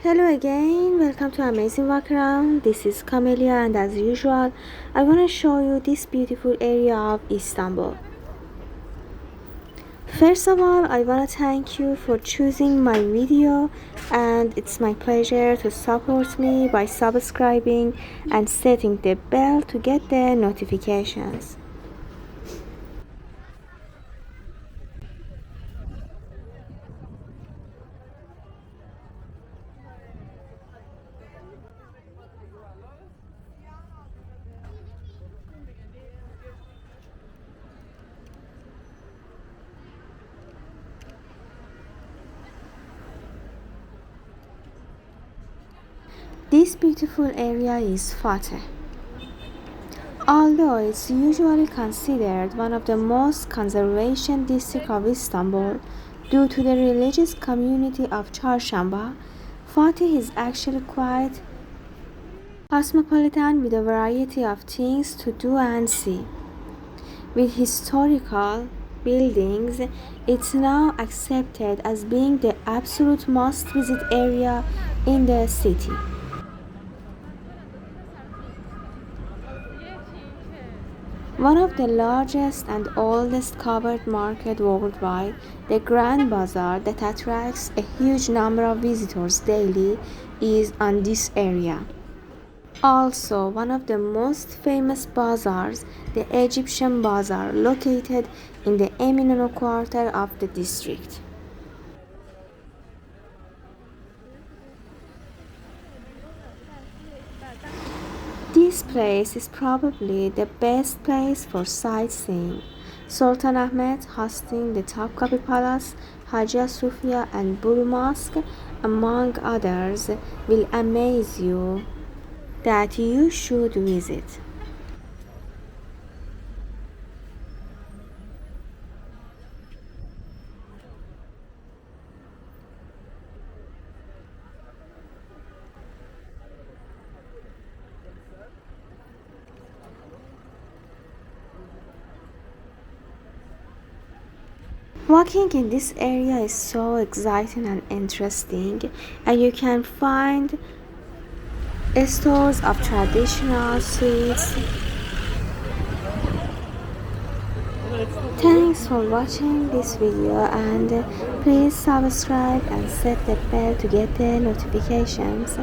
Hello again, welcome to Amazing Walk Around. This is Camelia, and as usual I want to show you this beautiful area of Istanbul. First of all, I want to thank you for choosing my video, and it's my pleasure to support me by subscribing and setting the bell to get the notifications. This beautiful area is Fatih. Although it's usually considered one of the most conservation districts of Istanbul due to the religious community of Çarşamba, Fatih is actually quite cosmopolitan with a variety of things to do and see. With historical buildings, it's now accepted as being the absolute must-visit area in the city. One of the largest and oldest covered market worldwide, the Grand Bazaar that attracts a huge number of visitors daily, is on this area. Also, one of the most famous bazaars, the Egyptian Bazaar, located in the Eminönü quarter of the district. This place is probably the best place for sightseeing. Sultan Ahmed hosting the Topkapi Palace, Hagia Sophia and Buru Mosque, among others, will amaze you that you should visit. Walking in this area is so exciting and interesting, and you can find stores of traditional sweets. Thanks for watching this video, and please subscribe and set the bell to get the notifications.